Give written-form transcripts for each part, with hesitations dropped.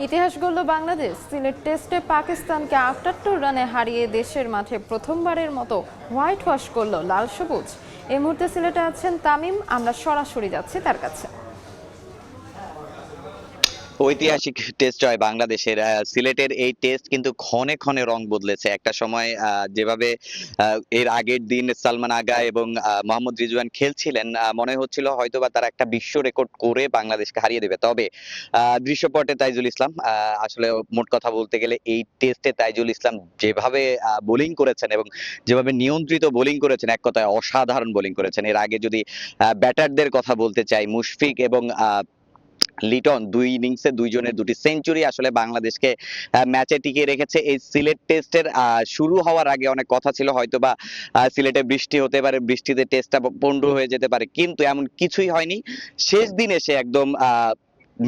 ইতিহাস গড়ল বাংলাদেশ। সিলেট টেস্টে পাকিস্তানকে ৭৮ রানে হারিয়ে দেশের মাঠে প্রথমবারের মতো হোয়াইট ওয়াশ করল লাল সবুজ। এই মুহূর্তে সিলেটে আছেন তামিম, আমরা সরাসরি যাচ্ছি তার কাছে। ঐতিহাসিক টেস্ট জয় বাংলাদেশের। সিলেটের এই টেস্ট কিন্তু ক্ষণে ক্ষণে রং বদলেছে। একটা সময় যেভাবে এর আগের দিন সালমান আগা এবং মোহাম্মদ রিজওয়ান খেলছিলেন, মনে হচ্ছিল হয়তোবা তারা একটা বিশ্ব রেকর্ড করে বাংলাদেশকে হারিয়ে দেবে। তবে দৃশ্যপটে তাইজুল ইসলাম, আসলে মোট কথা বলতে গেলে এই টেস্টে তাইজুল ইসলাম যেভাবে বোলিং করেছেন এবং যেভাবে নিয়ন্ত্রিত বোলিং করেছেন, এক কথায় অসাধারণ বোলিং করেছেন। এর আগে যদি ব্যাটারদের কথা বলতে চাই, মুশফিক এবং লিটন দুই ইনিংসে দুইজনের দুটি সেঞ্চুরি আসলে বাংলাদেশকে ম্যাচে টিকিয়ে রেখেছে। এই সিলেট টেস্টের শুরু হওয়ার আগে অনেক কথা ছিল হয়তোবা সিলেটে বৃষ্টি হতে পারে, বৃষ্টিতে টেস্টটা পন্ডু হয়ে যেতে পারে, কিন্তু এমন কিছুই হয়নি। শেষ দিন এসে একদম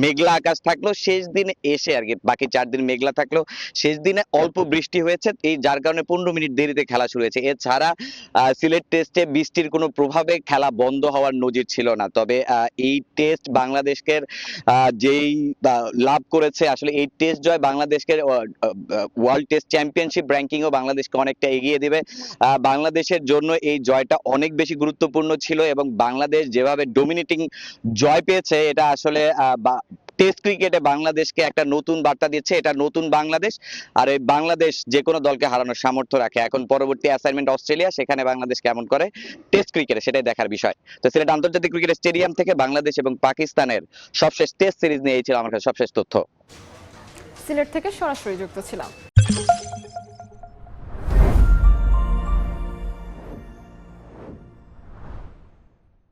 মেঘলা আকাশ থাকলো, শেষ দিন এসে আর কি, বাকি 4 দিন মেঘলা থাকলো, শেষ দিনে অল্প বৃষ্টি হয়েছে, এই যার কারণে 15 মিনিট দেরিতে খেলা শুরু হয়েছে। এছাড়া সিলেট টেস্টে বৃষ্টির কোনো প্রভাবে খেলা বন্ধ হওয়ার নজির ছিল না। তবে এই টেস্ট বাংলাদেশকে যেই লাভ করেছে, আসলে এই টেস্ট জয় বাংলাদেশকে ওয়ার্ল্ড টেস্ট চ্যাম্পিয়নশিপ র্যাঙ্কিংও বাংলাদেশকে অনেকটা এগিয়ে দেবে। বাংলাদেশের জন্য এই জয়টা অনেক বেশি গুরুত্বপূর্ণ ছিল এবং বাংলাদেশ যেভাবে ডমিনেটিং জয় পেয়েছে, এটা আসলে টেস্ট ক্রিকেটে বাংলাদেশকে একটা নতুন বার্তা দিচ্ছে। এটা নতুন বাংলাদেশ, আর এই বাংলাদেশ যে কোনো দলকে হারানোর সামর্থ্য রাখে। এখন পরবর্তী অ্যাসাইনমেন্ট অস্ট্রেলিয়া, সেখানে বাংলাদেশ কেমন করে টেস্ট ক্রিকেটে সেটাই দেখার বিষয়। তো সিলেট আন্তর্জাতিক ক্রিকেট স্টেডিয়াম থেকে বাংলাদেশ এবং পাকিস্তানের সবশেষ টেস্ট সিরিজ নিয়ে এই ছিল আমার কাছে সবশেষ তথ্য। সিলেট থেকে সরাসরি যুক্ত ছিলাম।